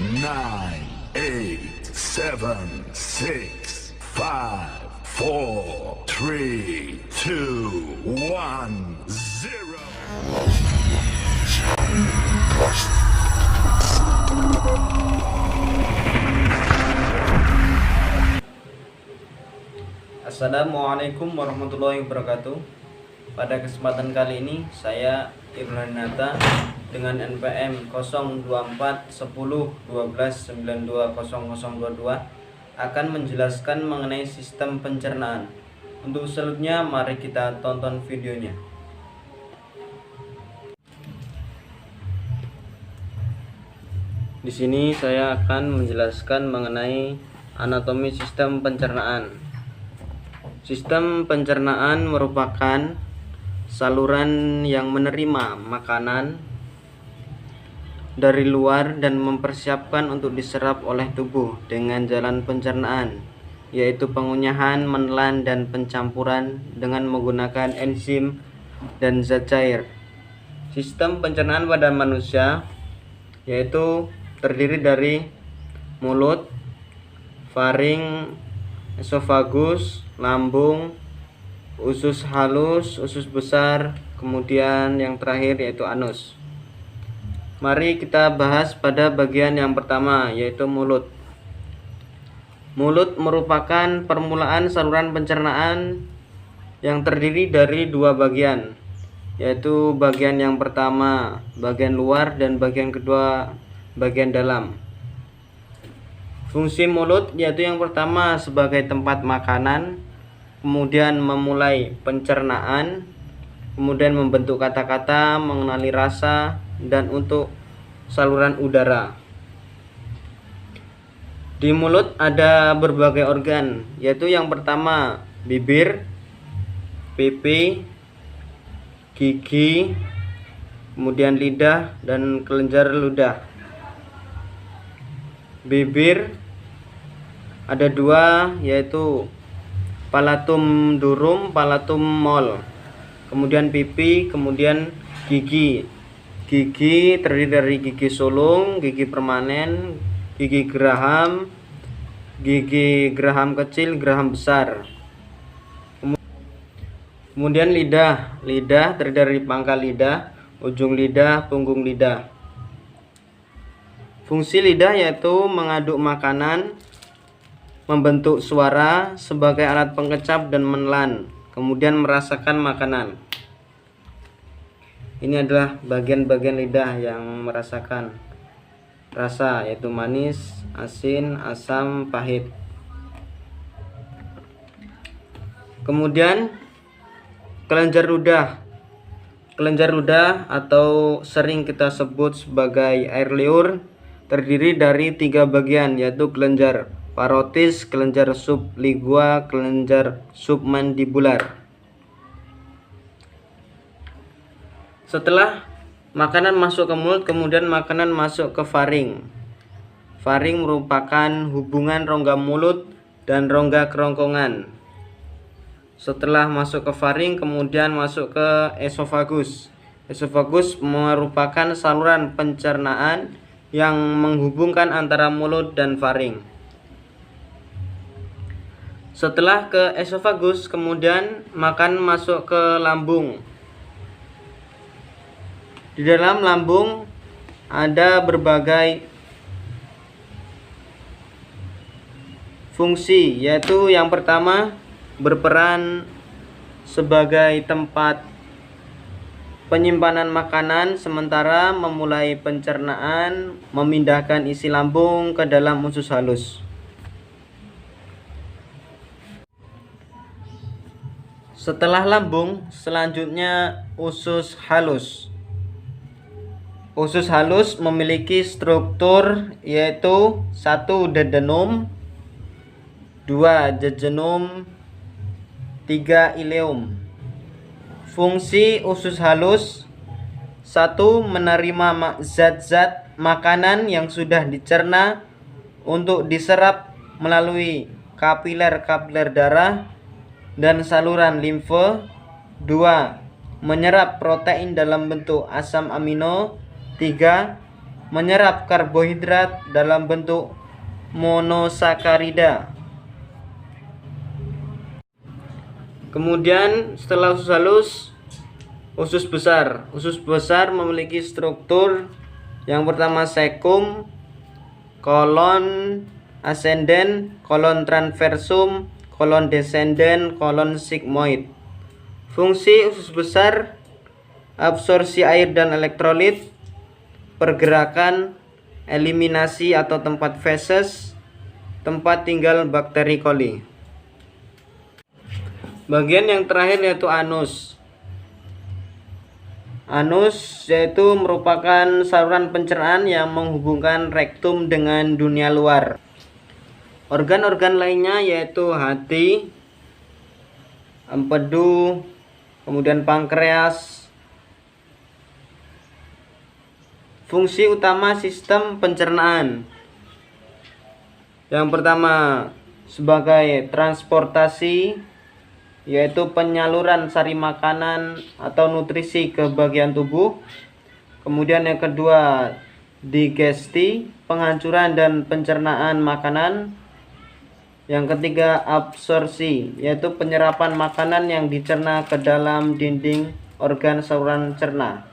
nine, eight, seven, six, five, four, three, two, one, zero. Assalamualaikum warahmatullahi wabarakatuh. Pada kesempatan kali ini saya Irlan Nata dengan NPM 024 10 12 92 0022 akan menjelaskan mengenai sistem pencernaan. Untuk selanjutnya mari kita tonton videonya. Di sini saya akan menjelaskan mengenai anatomi sistem pencernaan. Sistem pencernaan merupakan saluran yang menerima makanan dari luar dan mempersiapkan untuk diserap oleh tubuh dengan jalan pencernaan, yaitu pengunyahan, menelan, dan pencampuran dengan menggunakan enzim dan zat cair. Sistem pencernaan pada manusia yaitu terdiri dari mulut, faring, esofagus, lambung, usus halus, usus besar, kemudian yang terakhir yaitu anus. Mari kita bahas pada bagian yang pertama, yaitu mulut. Mulut merupakan permulaan saluran pencernaan yang terdiri dari dua bagian, yaitu bagian yang pertama bagian luar dan bagian kedua bagian dalam. Fungsi mulut yaitu yang pertama sebagai tempat makanan, kemudian memulai pencernaan, kemudian membentuk kata-kata, mengenali rasa, dan untuk saluran udara. Di mulut ada berbagai organ, yaitu yang pertama bibir, pipi, gigi, kemudian lidah, dan kelenjar ludah. Bibir ada dua, yaitu palatum durum, palatum mol. Kemudian pipi, kemudian gigi. Gigi terdiri dari gigi sulung, gigi permanen, gigi geraham kecil, geraham besar. Kemudian lidah. Lidah terdiri dari pangkal lidah, ujung lidah, punggung lidah. Fungsi lidah yaitu mengaduk makanan, membentuk suara sebagai alat pengecap dan menelan, kemudian merasakan makanan. Ini adalah bagian-bagian lidah yang merasakan rasa, yaitu manis, asin, asam, pahit. Kemudian kelenjar ludah. Kelenjar ludah atau sering kita sebut sebagai air liur terdiri dari tiga bagian, yaitu kelenjar parotis, kelenjar sublingual, kelenjar submandibular. Setelah makanan masuk ke mulut, kemudian makanan masuk ke faring. Faring merupakan hubungan rongga mulut dan rongga kerongkongan. Setelah masuk ke faring, kemudian masuk ke esofagus. Esofagus merupakan saluran pencernaan yang menghubungkan antara mulut dan faring. Setelah ke esofagus, kemudian makan masuk ke lambung. Di dalam lambung ada berbagai fungsi, yaitu yang pertama berperan sebagai tempat penyimpanan makanan, sementara memulai pencernaan, memindahkan isi lambung ke dalam usus halus. Setelah lambung, selanjutnya usus halus. Usus halus memiliki struktur yaitu 1. Duodenum, 2. Jejunum, 3. Ileum. Fungsi usus halus: 1. Menerima zat-zat makanan yang sudah dicerna untuk diserap melalui kapiler-kapiler darah dan saluran limfe. 2. Menyerap protein dalam bentuk asam amino. 3. menyerap karbohidrat dalam bentuk monosakarida. Kemudian setelah usus halus, usus besar. Usus besar memiliki struktur yang pertama sekum, kolon ascendent, kolon transversum, kolon descendent, kolon sigmoid. Fungsi usus besar: absorpsi air dan elektrolit, pergerakan, eliminasi atau tempat feses, tempat tinggal bakteri coli. Bagian yang terakhir yaitu anus. Anus yaitu merupakan saluran pencernaan yang menghubungkan rektum dengan dunia luar. Organ-organ lainnya yaitu hati, empedu, kemudian pankreas. Fungsi utama sistem pencernaan: yang pertama sebagai transportasi, yaitu penyaluran sari makanan atau nutrisi ke bagian tubuh. Kemudian yang kedua digesti, penghancuran dan pencernaan makanan. Yang ketiga absorpsi, yaitu penyerapan makanan yang dicerna ke dalam dinding organ saluran cerna.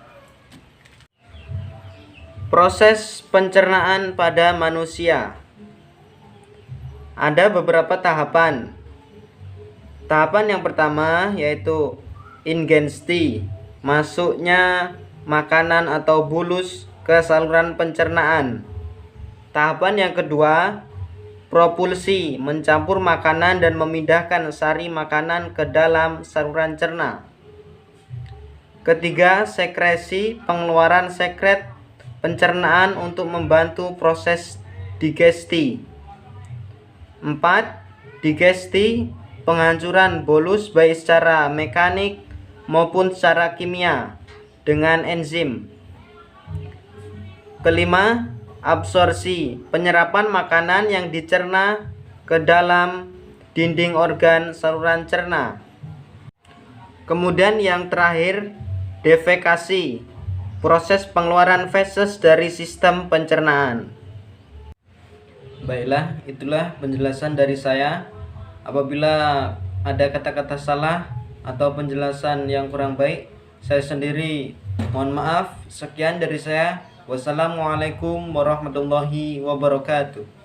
Proses pencernaan pada manusia ada beberapa tahapan. Tahapan yang pertama yaitu ingesti, masuknya makanan atau bulus ke saluran pencernaan. Tahapan yang kedua, propulsi, mencampur makanan dan memindahkan sari makanan ke dalam saluran cerna. Ketiga, sekresi, pengeluaran sekret pencernaan untuk membantu proses digesti. 4. Digesti, penghancuran bolus baik secara mekanik maupun secara kimia dengan enzim. Kelima, absorpsi, penyerapan makanan yang dicerna ke dalam dinding organ saluran cerna. Kemudian yang terakhir, defekasi, proses pengeluaran feses dari sistem pencernaan. Baiklah, itulah penjelasan dari saya. Apabila ada kata-kata salah atau penjelasan yang kurang baik, saya sendiri mohon maaf. Sekian dari saya. Wassalamualaikum warahmatullahi wabarakatuh.